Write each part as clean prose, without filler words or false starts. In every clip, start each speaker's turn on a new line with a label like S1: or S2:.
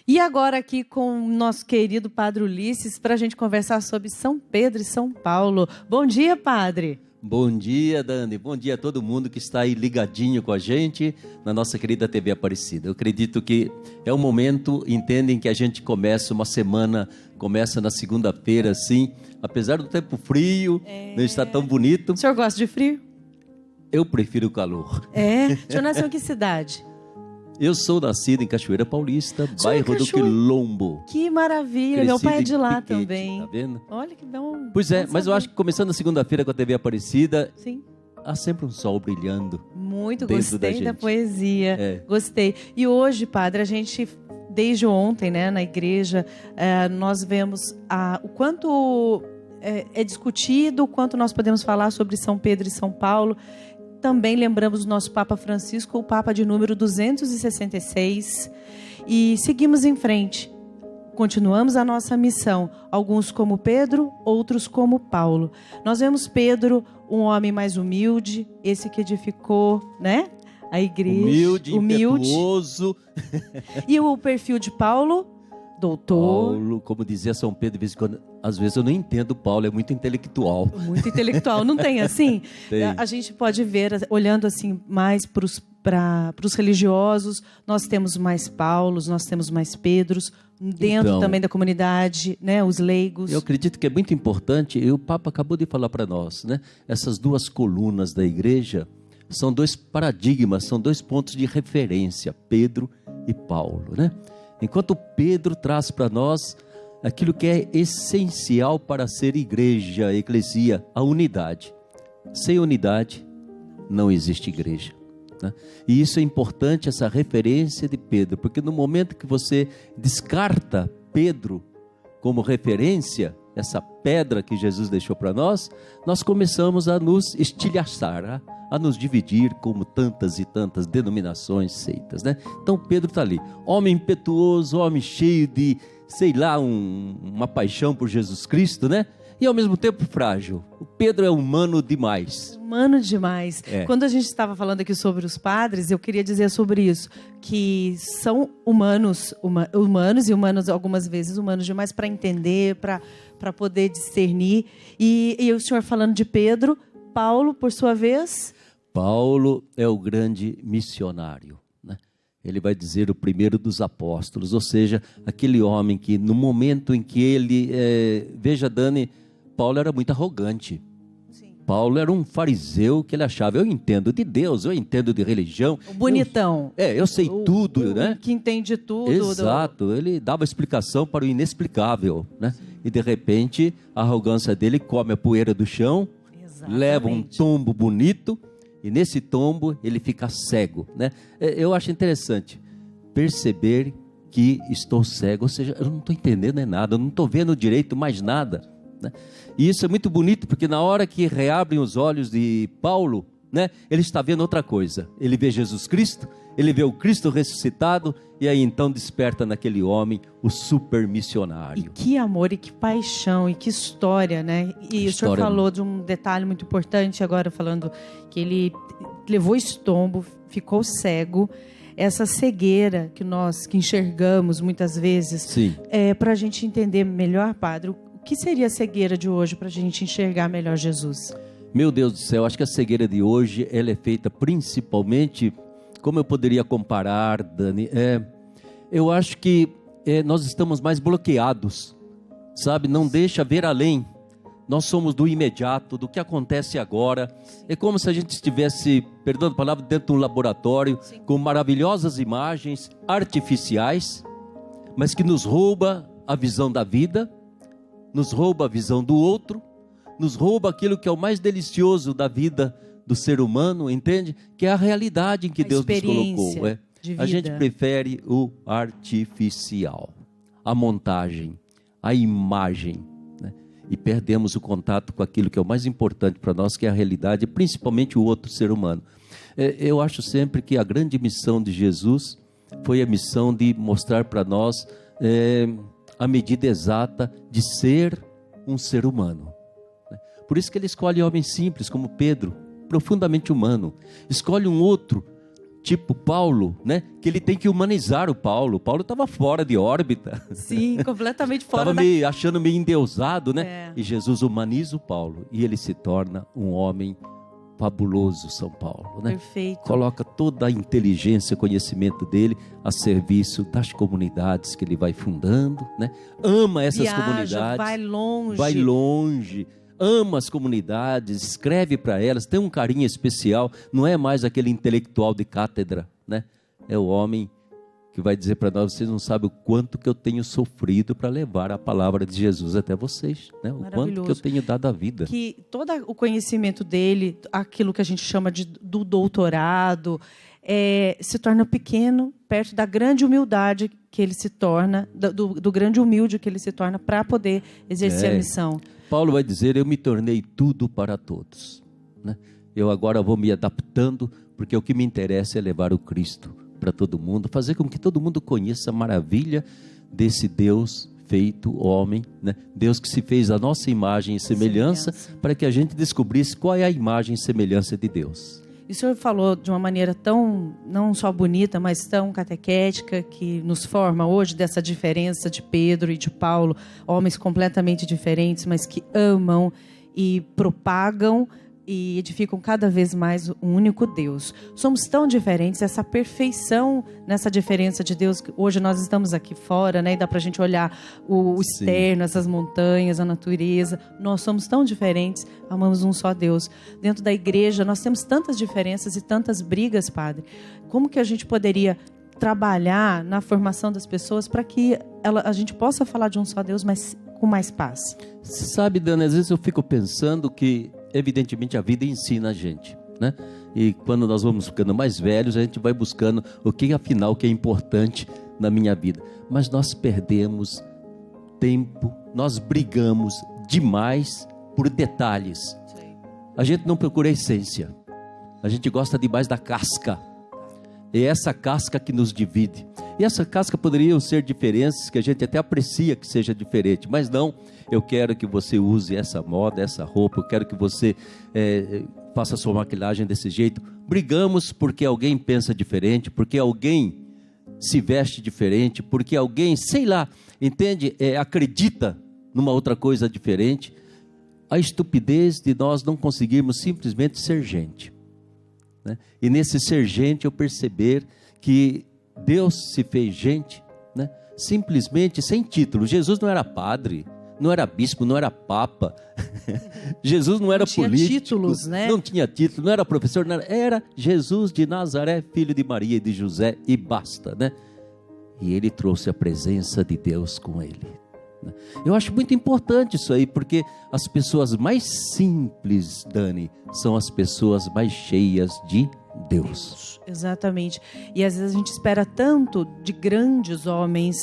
S1: E agora aqui com o nosso querido Padre Ulisses, para a gente conversar sobre São Pedro e São Paulo. Bom dia, Padre.
S2: Bom dia, Dani. Bom dia a todo mundo que está aí ligadinho com a gente na nossa querida TV Aparecida. Eu acredito que é um momento, entendem, que a gente começa uma semana, começa na segunda-feira, assim, apesar do tempo frio, não está tão bonito.
S1: O senhor gosta de frio?
S2: Eu prefiro o calor.
S1: O senhor nasceu em que cidade?
S2: Eu sou nascido em Cachoeira Paulista, bairro do Quilombo.
S1: Que maravilha,
S2: Crescido
S1: meu pai é de lá
S2: Piquete,
S1: também.
S2: Tá vendo?
S1: Olha que bom.
S2: Pois é, mas eu acho que começando a segunda-feira com a TV Aparecida,
S1: sim,
S2: há sempre um sol brilhando.
S1: Muito
S2: dentro
S1: gostei da
S2: gente.
S1: poesia. Gostei. E hoje, Padre, a gente, desde ontem, né, na igreja, nós vemos o quanto é discutido, o quanto nós podemos falar sobre São Pedro e São Paulo. Também lembramos o nosso Papa Francisco, o Papa de número 266. E seguimos em frente. Continuamos a nossa missão. Alguns como Pedro, outros como Paulo. Nós vemos Pedro, um homem mais humilde, esse que edificou, né, a igreja. Humilde. Impetuoso. E o perfil de Paulo? Doutor.
S2: Paulo, como dizia São Pedro, de vez em quando, às vezes eu não entendo Paulo, é muito intelectual.
S1: Muito intelectual, não tem assim?
S2: Tem.
S1: A gente pode ver, olhando assim mais para os religiosos, nós temos mais Paulos, nós temos mais Pedros, dentro
S2: então,
S1: também da comunidade, né, os leigos.
S2: Eu acredito que é muito importante, e o Papa acabou de falar para nós, né? Essas duas colunas da igreja são dois paradigmas, são dois pontos de referência, Pedro e Paulo, né? Enquanto Pedro traz para nós aquilo que é essencial para ser igreja, eclesia, a unidade. Sem unidade, não existe igreja, né? E isso é importante, essa referência de Pedro, porque no momento que você descarta Pedro como referência, essa pedra que Jesus deixou para nós, nós começamos a nos estilhaçar, a nos dividir como tantas e tantas denominações, seitas, né? Então Pedro está ali, homem impetuoso, homem cheio de, sei lá, uma paixão por Jesus Cristo, né? E ao mesmo tempo frágil. O Pedro é humano demais.
S1: Humano demais. Quando a gente estava falando aqui sobre os padres, eu queria dizer sobre isso, que são humanos e humanos, algumas vezes humanos demais para entender, para poder discernir. E o senhor falando de Pedro, Paulo, por sua vez...
S2: Paulo é o grande missionário, né? Ele vai dizer o primeiro dos apóstolos, ou seja, aquele homem que no momento em que ele... veja, Dani, Paulo era muito arrogante. Sim. Paulo era um fariseu que ele achava, eu entendo de Deus, eu entendo de religião.
S1: O bonitão.
S2: Eu sei tudo, né?
S1: Que entende tudo.
S2: Exato, ele dava explicação para o inexplicável, né? Sim. E de repente a arrogância dele come a poeira do chão, exatamente, leva um tombo bonito, e nesse tombo ele fica cego, né? Eu acho interessante perceber que estou cego, ou seja, eu não estou entendendo nada, eu não estou vendo direito mais nada, né? E isso é muito bonito, porque na hora que reabrem os olhos de Paulo, né, ele está vendo outra coisa. Ele vê Jesus Cristo, ele vê o Cristo ressuscitado, e aí então desperta naquele homem o super missionário.
S1: E que amor, e que paixão, e que história, né? E o senhor falou de um detalhe muito importante agora, falando que ele levou esse tombo, ficou cego. Essa cegueira que nós que enxergamos muitas vezes, para a gente entender melhor, Padre, o que seria a cegueira de hoje para a gente enxergar melhor Jesus?
S2: Meu Deus do céu, acho que a cegueira de hoje ela é feita principalmente, como eu poderia comparar, Dani? Eu acho que nós estamos mais bloqueados, sabe? Não deixa ver além. Nós somos do imediato, do que acontece agora. É como se a gente estivesse, perdão a palavra, dentro de um laboratório, com maravilhosas imagens artificiais, mas que nos rouba a visão da vida, nos rouba a visão do outro, nos rouba aquilo que é o mais delicioso da vida do ser humano, entende? Que é a realidade em que Deus nos colocou. A gente prefere o artificial, a montagem, a imagem, né? E perdemos o contato com aquilo que é o mais importante para nós, que é a realidade, principalmente o outro ser humano. Eu acho sempre que a grande missão de Jesus foi a missão de mostrar para nós a medida exata de ser um ser humano. Por isso que ele escolhe homens simples como Pedro, profundamente humano. Escolhe um outro tipo Paulo, né? Que ele tem que humanizar o Paulo. Paulo estava fora de órbita.
S1: Sim, completamente fora
S2: Estava achando meio endeusado, né?
S1: É.
S2: E Jesus humaniza o Paulo. E ele se torna um homem fabuloso, São Paulo, né?
S1: Perfeito.
S2: Coloca toda a inteligência, conhecimento dele a serviço das comunidades que ele vai fundando, né? Ama essas
S1: Viaja,
S2: comunidades.
S1: vai longe.
S2: Ama as comunidades, escreve para elas, tem um carinho especial. Não é mais aquele intelectual de cátedra, né? É o homem que vai dizer para nós: vocês não sabem o quanto que eu tenho sofrido para levar a palavra de Jesus até vocês, né? O quanto que eu tenho dado a vida.
S1: Que todo o conhecimento dele, aquilo que a gente chama do doutorado, se torna pequeno perto da grande humildade que ele se torna, do grande humilde que ele se torna para poder exercer a missão.
S2: Paulo vai dizer: eu me tornei tudo para todos, né? Eu agora vou me adaptando, porque o que me interessa é levar o Cristo para todo mundo, fazer com que todo mundo conheça a maravilha desse Deus feito homem, né? Deus que se fez a nossa imagem e semelhança, para que a gente descobrisse qual é a imagem e semelhança de Deus.
S1: E o senhor falou de uma maneira tão, não só bonita, mas tão catequética, que nos forma hoje dessa diferença de Pedro e de Paulo, homens completamente diferentes, mas que amam e propagam e edificam cada vez mais um único Deus. Somos tão diferentes, essa perfeição nessa diferença de Deus, que hoje nós estamos aqui fora, né, e dá pra gente olhar o externo, essas montanhas, a natureza. Nós somos tão diferentes, amamos um só Deus. Dentro da igreja nós temos tantas diferenças e tantas brigas, padre. Como que a gente poderia trabalhar na formação das pessoas para que a gente possa falar de um só Deus, mas com mais paz?
S2: Sabe, Dana, às vezes eu fico pensando que evidentemente a vida ensina a gente, né? E quando nós vamos ficando mais velhos, a gente vai buscando o que afinal que é importante na minha vida. Mas nós perdemos tempo, nós brigamos demais por detalhes.
S1: Sim.
S2: A gente não procura a essência. A gente gosta demais da casca. É essa casca que nos divide. E essa casca poderiam ser diferenças que a gente até aprecia que seja diferente, mas não. Eu quero que você use essa moda, essa roupa, eu quero que você faça a sua maquilagem desse jeito. Brigamos porque alguém pensa diferente, porque alguém se veste diferente, porque alguém, sei lá, entende? Acredita numa outra coisa diferente. A estupidez de nós não conseguirmos simplesmente ser gente, né? E nesse ser gente eu perceber que Deus se fez gente, né? Simplesmente sem título. Jesus não era padre, não era bispo, não era papa. Jesus não era político,
S1: tinha títulos, né?
S2: Não tinha título, não era professor, não era Jesus de Nazaré, filho de Maria e de José, e basta, né? E ele trouxe a presença de Deus com ele. Eu acho muito importante isso aí, porque as pessoas mais simples, Dani, são as pessoas mais cheias de Deus.
S1: Exatamente. E às vezes a gente espera tanto de grandes homens,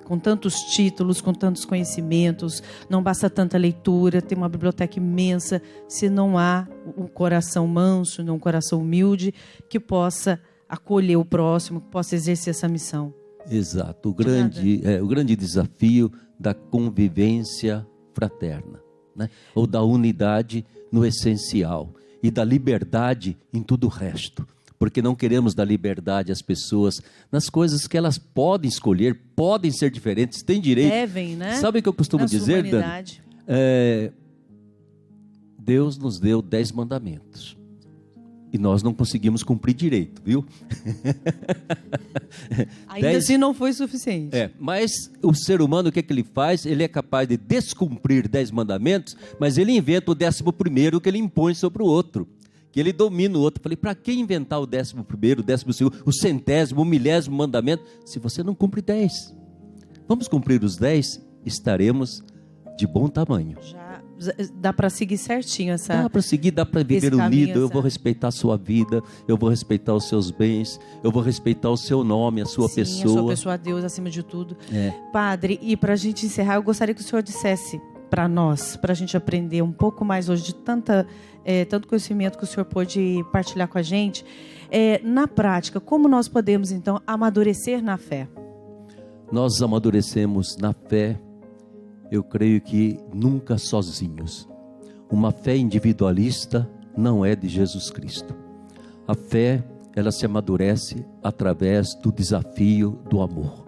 S1: com tantos títulos, com tantos conhecimentos, não basta tanta leitura, ter uma biblioteca imensa, se não há um coração manso, um coração humilde, que possa acolher o próximo, que possa exercer essa missão.
S2: Exato. O grande desafio da convivência fraterna, né? Ou da unidade no essencial e da liberdade em tudo o resto, porque não queremos dar liberdade às pessoas nas coisas que elas podem escolher, podem ser diferentes, têm direito.
S1: Devem, né?
S2: Sabe o que eu costumo dizer, Dani? Deus nos deu 10 mandamentos. E nós não conseguimos cumprir direito, viu?
S1: Ainda assim não foi suficiente.
S2: Mas o ser humano, o que é que ele faz? Ele é capaz de descumprir 10 mandamentos, mas ele inventa o 11º que ele impõe sobre o outro, que ele domina o outro. Falei, para que inventar o 11º, o 12º, o 100º, o 1000º mandamento, se você não cumpre 10? Vamos cumprir os 10, estaremos de bom tamanho.
S1: Dá para seguir certinho essa...
S2: Dá para seguir, dá para viver unido. Eu vou respeitar a sua vida, eu vou respeitar os seus bens, eu vou respeitar o seu nome, a sua pessoa.
S1: a sua pessoa, a Deus acima de tudo. Padre, e para a gente encerrar, eu gostaria que o senhor dissesse para nós, para a gente aprender um pouco mais hoje de tanto conhecimento que o senhor pôde partilhar com a gente, na prática, como nós podemos então amadurecer na fé?
S2: Nós amadurecemos na fé, eu creio que nunca sozinhos. Uma fé individualista não é de Jesus Cristo. A fé ela se amadurece através do desafio do amor.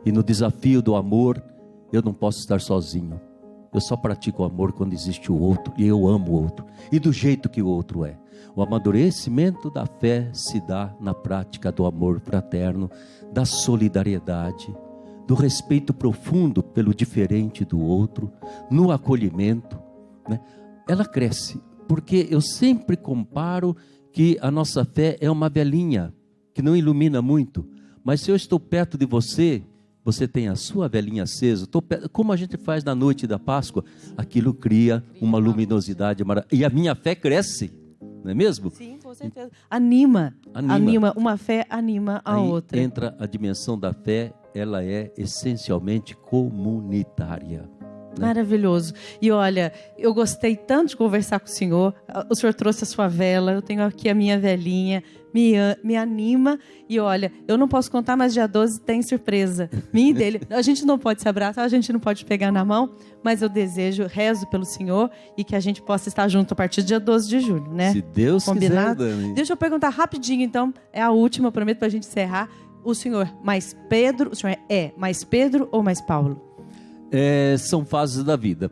S2: E no desafio do amor, eu não posso estar sozinho. Eu só pratico o amor quando existe o outro, e eu amo o outro, e do jeito que o outro é. O amadurecimento da fé se dá na prática do amor fraterno, da solidariedade, do respeito profundo pelo diferente do outro, no acolhimento, né? Ela cresce, porque eu sempre comparo que a nossa fé é uma velinha, que não ilumina muito, mas se eu estou perto de você, você tem a sua velinha acesa, como a gente faz na noite da Páscoa, aquilo cria uma luminosidade maravilhosa, e a minha fé cresce, não é mesmo?
S1: Sim, com certeza. Anima. Uma fé anima a
S2: Aí
S1: outra.
S2: Entra a dimensão da fé, ela é essencialmente comunitária. Né?
S1: Maravilhoso. E olha, eu gostei tanto de conversar com o senhor trouxe a sua vela, eu tenho aqui a minha velinha, me anima. E olha, eu não posso contar, mas dia 12 tem surpresa minha e dele. A gente não pode se abraçar, a gente não pode pegar na mão, mas eu rezo pelo senhor e que a gente possa estar junto a partir do dia 12 de julho, né?
S2: Se Deus
S1: Combinado?
S2: quiser, Dani.
S1: Deixa eu perguntar rapidinho, então, é a última, eu prometo, para a gente encerrar. O senhor mais Pedro ou mais Paulo?
S2: São fases da vida.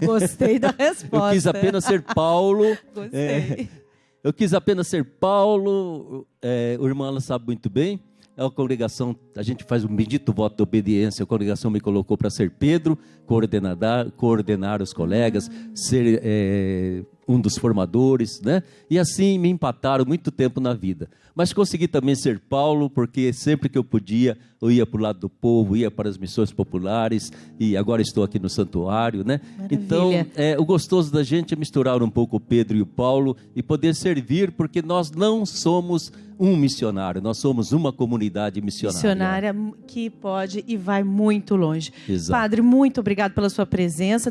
S1: Gostei da resposta.
S2: Eu quis apenas ser Paulo.
S1: Gostei.
S2: Eu quis apenas ser Paulo. O irmão ela sabe muito bem. É uma congregação, a gente faz um bendito voto de obediência. A congregação me colocou para ser Pedro, coordenar os colegas, ser um dos formadores, né? E assim me empataram muito tempo na vida. Mas consegui também ser Paulo, porque sempre que eu podia, eu ia para o lado do povo, ia para as missões populares, e agora estou aqui no santuário, né?
S1: Maravilha.
S2: Então, o gostoso da gente é misturar um pouco o Pedro e o Paulo e poder servir, porque nós não somos um missionário, nós somos uma comunidade missionária.
S1: Missionária que pode e vai muito longe.
S2: Exato.
S1: Padre, muito obrigado pela sua presença.